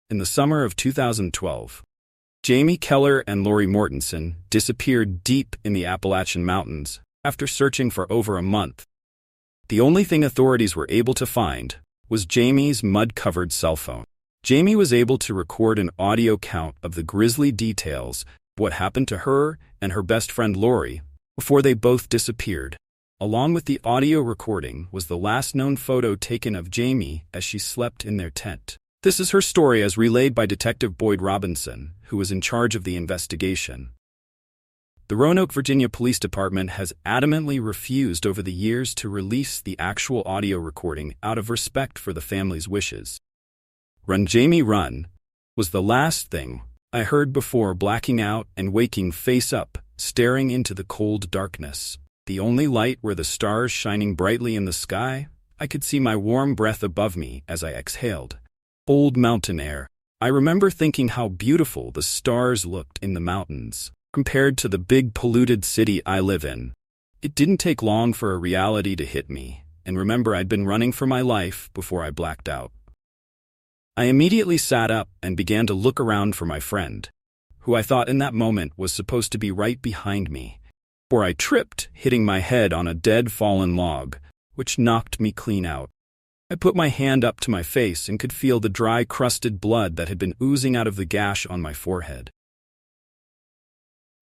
In the summer of 2012, Jamie Keller and Lori Mortensen disappeared deep in the Appalachian Mountains after searching for over a month. The only thing authorities were able to find was Jamie's mud-covered cell phone. Jamie was able to record an audio count of the grisly details of what happened to her and her best friend Lori before they both disappeared. Along with the audio recording was the last known photo taken of Jamie as she slept in their tent. This is her story as relayed by Detective Boyd Robinson, who was in charge of the investigation. The Roanoke, Virginia Police Department has adamantly refused over the years to release the actual audio recording out of respect for the family's wishes. "Run, Jamie, run," was the last thing I heard before blacking out and waking face up, staring into the cold darkness. The only light were the stars shining brightly in the sky. I could see my warm breath above me as I exhaled. Old mountain air. I remember thinking how beautiful the stars looked in the mountains, compared to the big polluted city I live in. It didn't take long for a reality to hit me, and remember I'd been running for my life before I blacked out. I immediately sat up and began to look around for my friend, who I thought in that moment was supposed to be right behind me, for I tripped, hitting my head on a dead fallen log, which knocked me clean out. I put my hand up to my face and could feel the dry, crusted blood that had been oozing out of the gash on my forehead.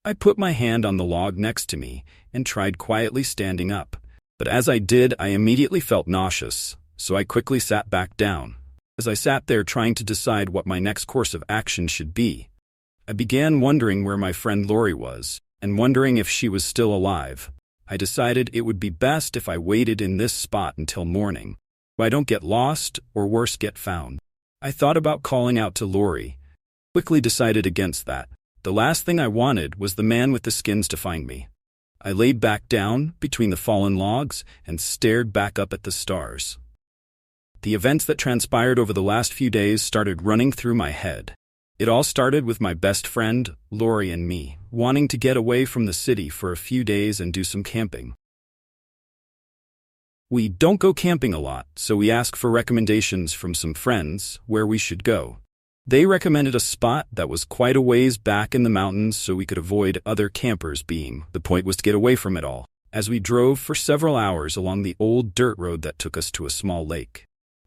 I put my hand on the log next to me and tried quietly standing up, but as I did, I immediately felt nauseous, so I quickly sat back down. As I sat there trying to decide what my next course of action should be, I began wondering where my friend Lori was, and wondering if she was still alive. I decided it would be best if I waited in this spot until morning, so I don't get lost or worse get found. I thought about calling out to Lori, quickly decided against that. The last thing I wanted was the man with the skins to find me. I laid back down between the fallen logs and stared back up at the stars. The events that transpired over the last few days started running through my head. It all started with my best friend, Lori, and me wanting to get away from the city for a few days and do some camping. We don't go camping a lot, so we asked for recommendations from some friends where we should go. They recommended a spot that was quite a ways back in the mountains so we could avoid other campers being. The point was to get away from it all, as we drove for several hours along the old dirt road that took us to a small lake.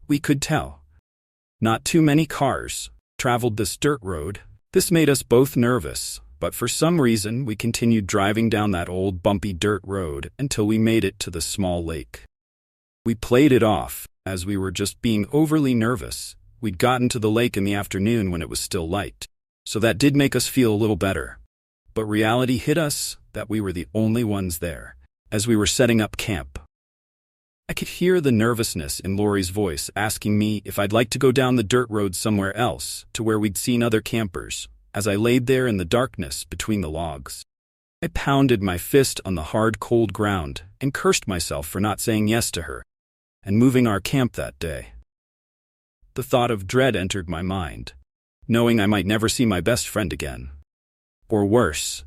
We could tell not too many cars traveled this dirt road. This made us both nervous, but for some reason we continued driving down that old bumpy dirt road until we made it to the small lake. We played it off, as we were just being overly nervous. We'd gotten to the lake in the afternoon when it was still light, so that did make us feel a little better. But reality hit us that we were the only ones there, as we were setting up camp. I could hear the nervousness in Lori's voice asking me if I'd like to go down the dirt road somewhere else to where we'd seen other campers, as I laid there in the darkness between the logs. I pounded my fist on the hard, cold ground and cursed myself for not saying yes to her and moving our camp that day. The thought of dread entered my mind, knowing I might never see my best friend again. Or worse,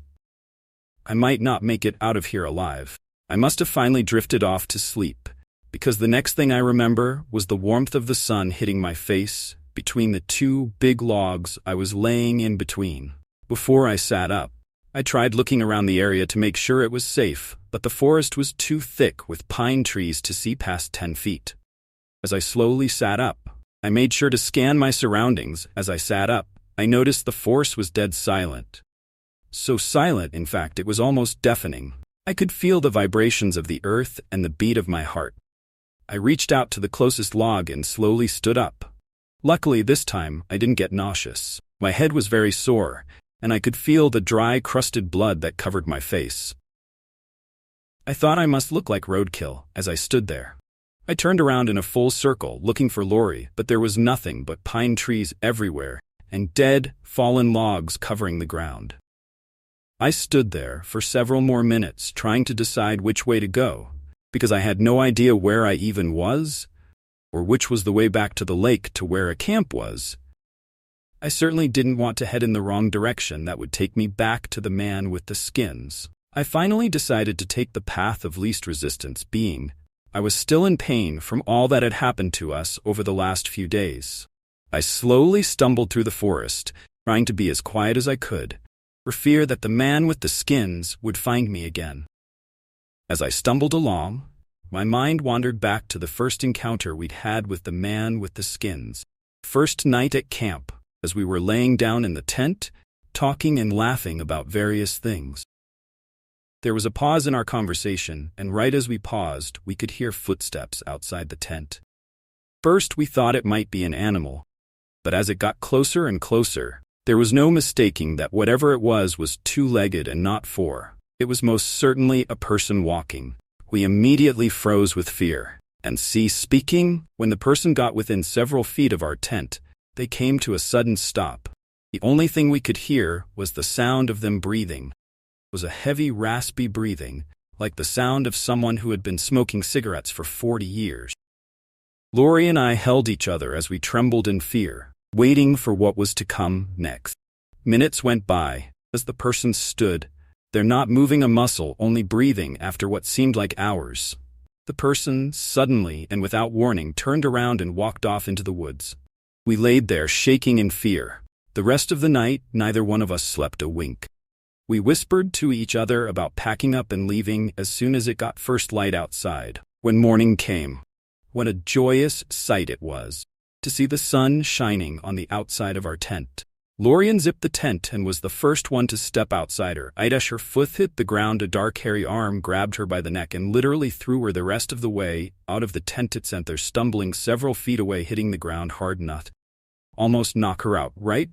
I might not make it out of here alive. I must have finally drifted off to sleep, because the next thing I remember was the warmth of the sun hitting my face between the two big logs I was laying in between. Before I sat up, I tried looking around the area to make sure it was safe, but the forest was too thick with pine trees to see past 10 feet. As I slowly sat up, I made sure to scan my surroundings. As I sat up, I noticed the forest was dead silent. So silent, in fact, it was almost deafening. I could feel the vibrations of the earth and the beat of my heart. I reached out to the closest log and slowly stood up. Luckily, this time, I didn't get nauseous. My head was very sore, and I could feel the dry, crusted blood that covered my face. I thought I must look like Roadkill as I stood there. I turned around in a full circle looking for Lori, but there was nothing but pine trees everywhere and dead, fallen logs covering the ground. I stood there for several more minutes trying to decide which way to go, because I had no idea where I even was, or which was the way back to the lake to where a camp was. I certainly didn't want to head in the wrong direction that would take me back to the man with the skins. I finally decided to take the path of least resistance, being I was still in pain from all that had happened to us over the last few days. I slowly stumbled through the forest, trying to be as quiet as I could, for fear that the man with the skins would find me again. As I stumbled along, my mind wandered back to the first encounter we'd had with the man with the skins. First night at camp, as we were laying down in the tent, talking and laughing about various things. There was a pause in our conversation, and right as we paused, we could hear footsteps outside the tent. First, we thought it might be an animal, but as it got closer and closer, there was no mistaking that whatever it was two-legged and not four. It was most certainly a person walking. We immediately froze with fear, and ceased speaking. When the person got within several feet of our tent, they came to a sudden stop. The only thing we could hear was the sound of them breathing. It was a heavy, raspy breathing, like the sound of someone who had been smoking cigarettes for 40 years. Lori and I held each other as we trembled in fear, waiting for what was to come next. Minutes went by, as the person stood, they're not moving a muscle, only breathing after what seemed like hours. The person, suddenly and without warning, turned around and walked off into the woods. We laid there, shaking in fear. The rest of the night, neither one of us slept a wink. We whispered to each other about packing up and leaving as soon as it got first light outside. When morning came, what a joyous sight it was to see the sun shining on the outside of our tent. Lori unzipped the tent and was the first one to step outside her. As her foot hit the ground, a dark, hairy arm grabbed her by the neck and literally threw her the rest of the way out of the tent. It sent her stumbling several feet away, hitting the ground hard enough to almost knock her out. Right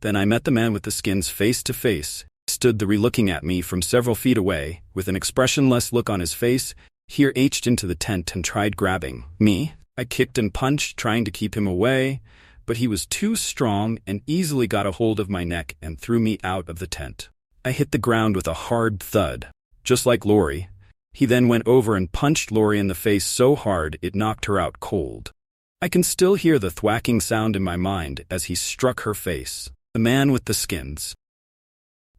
then I met the man with the skins face to face. He stood there looking at me from several feet away, with an expressionless look on his face. He reached into the tent and tried grabbing me. I kicked and punched, trying to keep him away, but he was too strong and easily got a hold of my neck and threw me out of the tent. I hit the ground with a hard thud, just like Lori. He then went over and punched Lori in the face so hard it knocked her out cold. I can still hear the thwacking sound in my mind as he struck her face. The man with the skins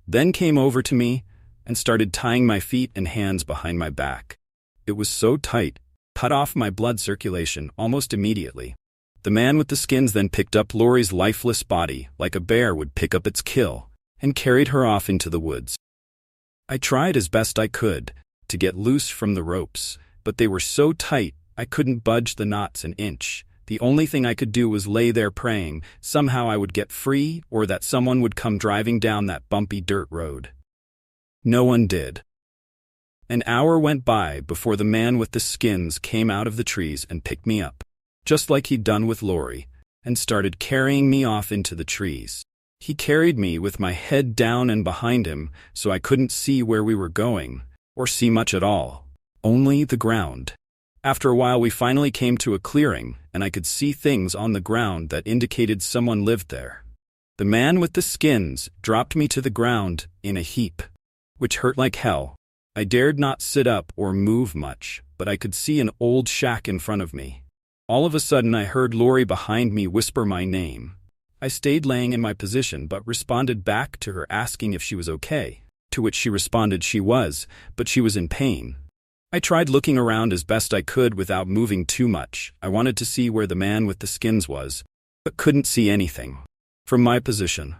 then came over to me and started tying my feet and hands behind my back. It was so tight, cut off my blood circulation almost immediately. The man with the skins then picked up Lori's lifeless body like a bear would pick up its kill and carried her off into the woods. I tried as best I could to get loose from the ropes, but they were so tight I couldn't budge the knots an inch. The only thing I could do was lay there praying somehow I would get free or that someone would come driving down that bumpy dirt road. No one did. An hour went by before the man with the skins came out of the trees and picked me up, just like he'd done with Lori, and started carrying me off into the trees. He carried me with my head down and behind him, so I couldn't see where we were going, or see much at all, only the ground. After a while we finally came to a clearing, and I could see things on the ground that indicated someone lived there. The man with the skins dropped me to the ground in a heap, which hurt like hell. I dared not sit up or move much, but I could see an old shack in front of me. All of a sudden I heard Lori behind me whisper my name. I stayed laying in my position but responded back to her asking if she was okay, to which she responded she was, but she was in pain. I tried looking around as best I could without moving too much. I wanted to see where the man with the skins was, but couldn't see anything from my position.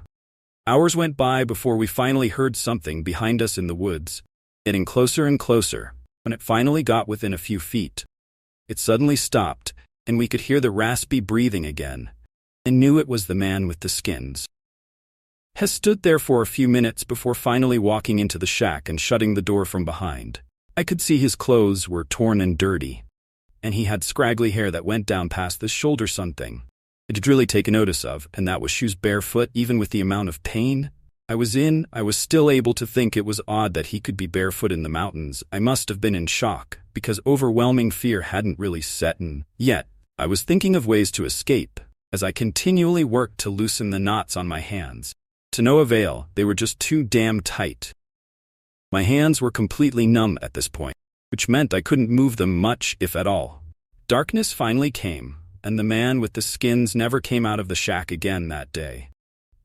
Hours went by before we finally heard something behind us in the woods, getting closer and closer. When it finally got within a few feet, it suddenly stopped, and we could hear the raspy breathing again, and knew it was the man with the skins. He stood there for a few minutes before finally walking into the shack and shutting the door from behind. I could see his clothes were torn and dirty, and he had scraggly hair that went down past the shoulder. Something I'd really taken notice of, and that was shoes. Barefoot. Even with the amount of pain I was still able to think it was odd that he could be barefoot in the mountains. I must have been in shock, because overwhelming fear hadn't really set in yet. I was thinking of ways to escape, as I continually worked to loosen the knots on my hands. To no avail, they were just too damn tight. My hands were completely numb at this point, which meant I couldn't move them much, if at all. Darkness finally came, and the man with the skins never came out of the shack again that day.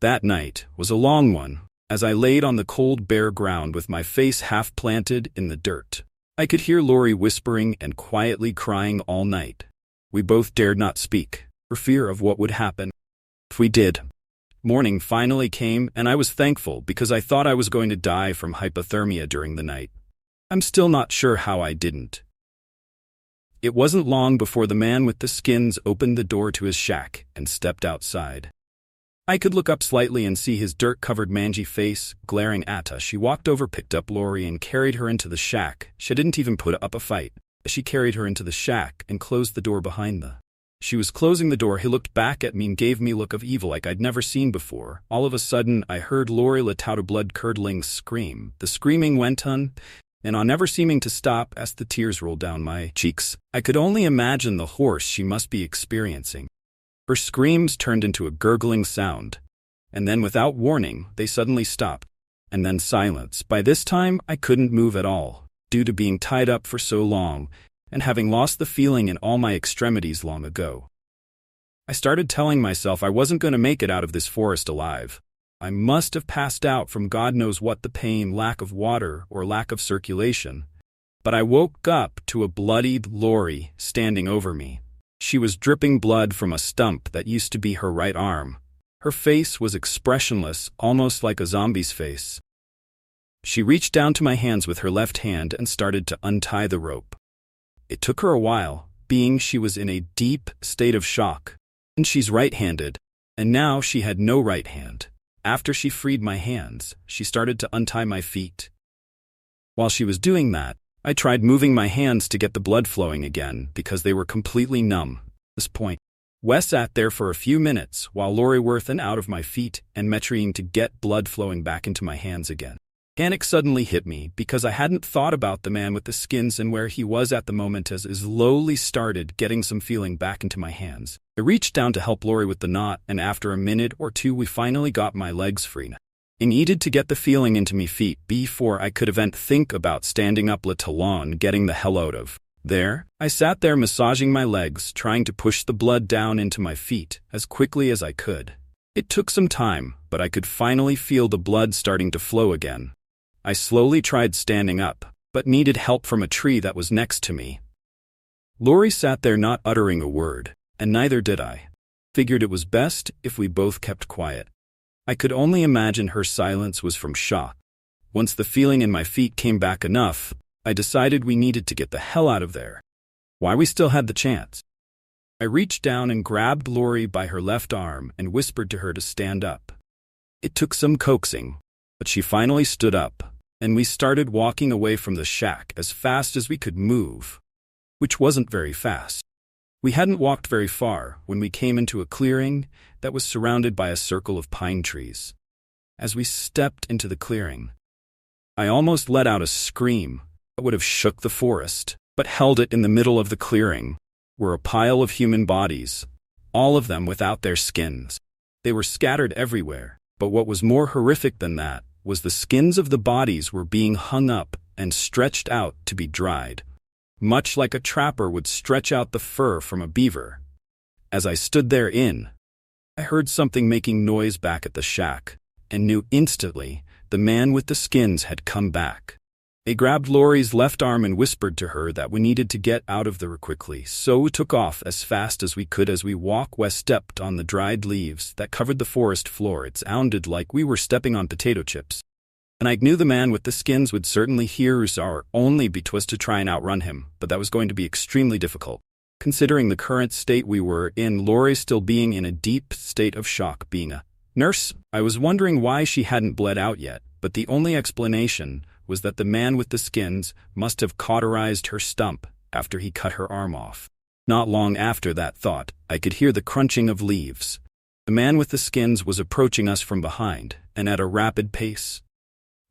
That night was a long one, as I laid on the cold bare ground with my face half planted in the dirt. I could hear Lori whispering and quietly crying all night. We both dared not speak, for fear of what would happen if we did. Morning finally came, and I was thankful because I thought I was going to die from hypothermia during the night. I'm still not sure how I didn't. It wasn't long before the man with the skins opened the door to his shack and stepped outside. I could look up slightly and see his dirt-covered mangy face glaring at us. She walked over, picked up Lori, and carried her into the shack. She didn't even put up a fight. She carried her into the shack and closed the door behind her. She was closing the door. He looked back at me and gave me a look of evil like I'd never seen before. All of a sudden, I heard Lori let out a blood-curdling scream. The screaming went on and on, never seeming to stop as the tears rolled down my cheeks. I could only imagine the horror she must be experiencing. Her screams turned into a gurgling sound, and then without warning, they suddenly stopped, and then silence. By this time, I couldn't move at all, due to being tied up for so long, and having lost the feeling in all my extremities long ago. I started telling myself I wasn't going to make it out of this forest alive. I must have passed out from God knows what, the pain, lack of water, or lack of circulation. But I woke up to a bloodied Lori standing over me. She was dripping blood from a stump that used to be her right arm. Her face was expressionless, almost like a zombie's face. She reached down to my hands with her left hand and started to untie the rope. It took her a while, being she was in a deep state of shock. And she's right-handed, and now she had no right hand. After she freed my hands, she started to untie my feet. While she was doing that, I tried moving my hands to get the blood flowing again because they were completely numb. At this point, Wes sat there for a few minutes while Lori worked out of my feet and trying to get blood flowing back into my hands again. Panic suddenly hit me because I hadn't thought about the man with the skins and where he was at the moment as I slowly started getting some feeling back into my hands. I reached down to help Lori with the knot, and after a minute or two we finally got my legs free. I needed to get the feeling into me feet before I could even think about standing up, let alone getting the hell out of there. I sat there massaging my legs, trying to push the blood down into my feet as quickly as I could. It took some time, but I could finally feel the blood starting to flow again. I slowly tried standing up, but needed help from a tree that was next to me. Lori sat there not uttering a word, and neither did I. Figured it was best if we both kept quiet. I could only imagine her silence was from shock. Once the feeling in my feet came back enough, I decided we needed to get the hell out of there. While we still had the chance. I reached down and grabbed Lori by her left arm and whispered to her to stand up. It took some coaxing, but she finally stood up, and we started walking away from the shack as fast as we could move, which wasn't very fast. We hadn't walked very far when we came into a clearing that was surrounded by a circle of pine trees. As we stepped into the clearing, I almost let out a scream that would have shook the forest, but held it in the middle of the clearing were a pile of human bodies, all of them without their skins. They were scattered everywhere, but what was more horrific than that was the skins of the bodies were being hung up and stretched out to be dried, much like a trapper would stretch out the fur from a beaver. As I stood there I heard something making noise back at the shack, and knew instantly the man with the skins had come back. I grabbed Lori's left arm and whispered to her that we needed to get out of there quickly, so we took off as fast as we could. As we walked, Wes stepped on the dried leaves that covered the forest floor. It sounded like we were stepping on potato chips. And I knew the man with the skins would certainly hear us, our only beat was to try and outrun him, but that was going to be extremely difficult. Considering the current state we were in, Lori still being in a deep state of shock, being a nurse, I was wondering why she hadn't bled out yet, but the only explanation was that the man with the skins must have cauterized her stump after he cut her arm off. Not long after that thought, I could hear the crunching of leaves. The man with the skins was approaching us from behind, and at a rapid pace.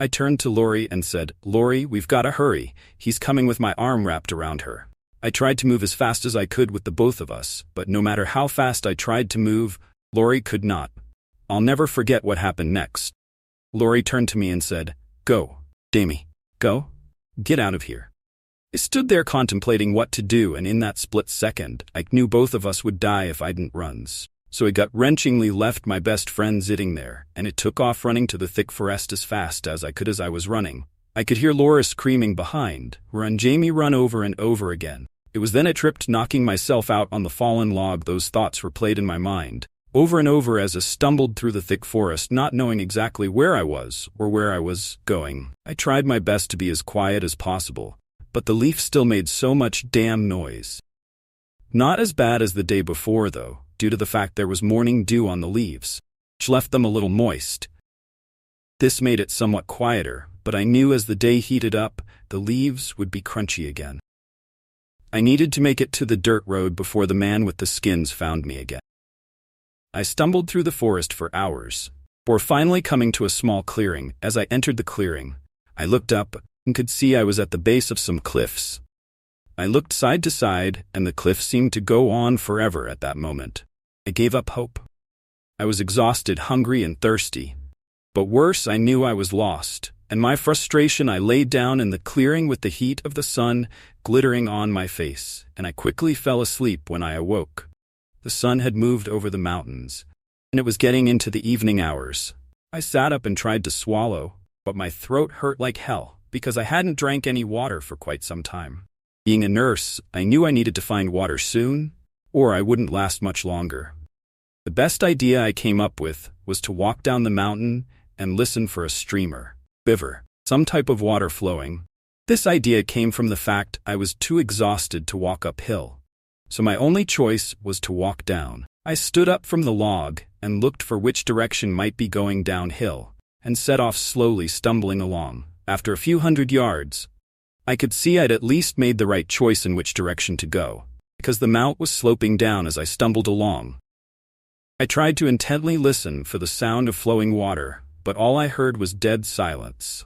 I turned to Lori and said, "Lori, we've got to hurry. He's coming," with my arm wrapped around her. I tried to move as fast as I could with the both of us, but no matter how fast I tried to move, Lori could not. I'll never forget what happened next. Lori turned to me and said, "Go, Damie, go. Get out of here." I stood there contemplating what to do, and in that split second, I knew both of us would die if I didn't run. So I gut-wrenchingly left my best friend sitting there, and it took off running to the thick forest as fast as I could. As I was running, I could hear Laura screaming behind, "Run, Jamie, run," over and over again. It was then I tripped, knocking myself out on the fallen log. Those thoughts replayed in my mind, over and over as I stumbled through the thick forest, not knowing exactly where I was or where I was going. I tried my best to be as quiet as possible, but the leaf still made so much damn noise. Not as bad as the day before, though, due to the fact there was morning dew on the leaves, which left them a little moist. This made it somewhat quieter, but I knew as the day heated up, the leaves would be crunchy again. I needed to make it to the dirt road before the man with the skins found me again. I stumbled through the forest for hours, before finally coming to a small clearing. As I entered the clearing, I looked up and could see I was at the base of some cliffs. I looked side to side, and the cliff seemed to go on forever at that moment. I gave up hope. I was exhausted, hungry, and thirsty. But worse, I knew I was lost. In my frustration, I laid down in the clearing with the heat of the sun glittering on my face, and I quickly fell asleep. When I awoke, the sun had moved over the mountains, and it was getting into the evening hours. I sat up and tried to swallow, but my throat hurt like hell because I hadn't drank any water for quite some time. Being a nurse, I knew I needed to find water soon, or I wouldn't last much longer. The best idea I came up with was to walk down the mountain and listen for a streamer, river, some type of water flowing. This idea came from the fact I was too exhausted to walk uphill, so my only choice was to walk down. I stood up from the log and looked for which direction might be going downhill, and set off slowly, stumbling along. After a few hundred yards, I could see I'd at least made the right choice in which direction to go, because the mount was sloping down as I stumbled along. I tried to intently listen for the sound of flowing water, but all I heard was dead silence.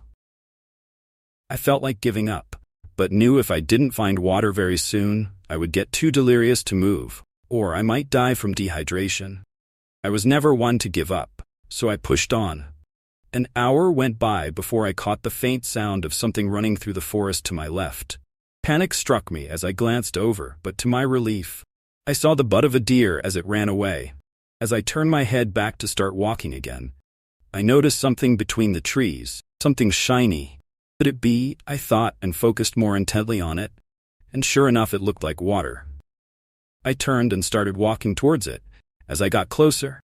I felt like giving up, but knew if I didn't find water very soon, I would get too delirious to move, or I might die from dehydration. I was never one to give up, so I pushed on. An hour went by before I caught the faint sound of something running through the forest to my left. Panic struck me as I glanced over, but to my relief, I saw the butt of a deer as it ran away. As I turned my head back to start walking again, I noticed something between the trees, something shiny. Could it be? I thought, and focused more intently on it, and sure enough, it looked like water. I turned and started walking towards it. As I got closer,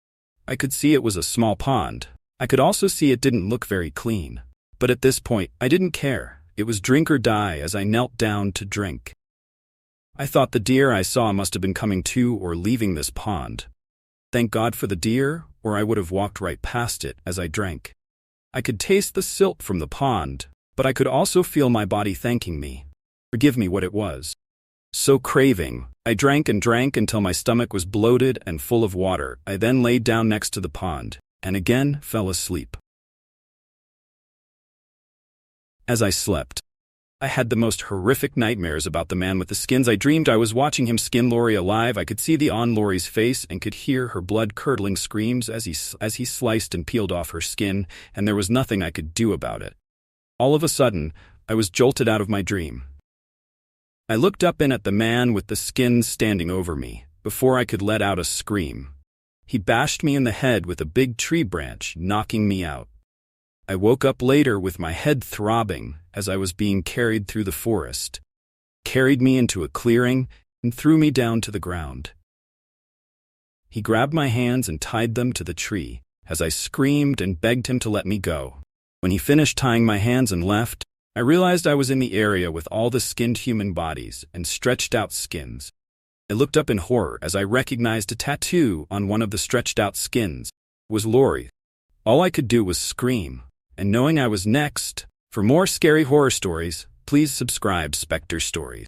I could see it was a small pond. I could also see it didn't look very clean. But at this point, I didn't care. It was drink or die as I knelt down to drink. I thought the deer I saw must have been coming to or leaving this pond. Thank God for the deer, or I would have walked right past it as I drank. I could taste the silt from the pond, but I could also feel my body thanking me. Forgive me what it was. So craving. I drank and drank until my stomach was bloated and full of water. I then laid down next to the pond, and again fell asleep. As I slept, I had the most horrific nightmares about the man with the skins. I dreamed I was watching him skin Lori alive. I could see the on Lori's face and could hear her blood-curdling screams as he sliced and peeled off her skin, and there was nothing I could do about it. All of a sudden, I was jolted out of my dream. I looked up and at the man with the skins standing over me, before I could let out a scream. He bashed me in the head with a big tree branch, knocking me out. I woke up later with my head throbbing as I was being carried through the forest, carried me into a clearing, and threw me down to the ground. He grabbed my hands and tied them to the tree as I screamed and begged him to let me go. When he finished tying my hands and left, I realized I was in the area with all the skinned human bodies and stretched out skins. I looked up in horror as I recognized a tattoo on one of the stretched out skins. It was Lori. All I could do was scream, and knowing I was next, for more scary horror stories, please subscribe Specter Stories.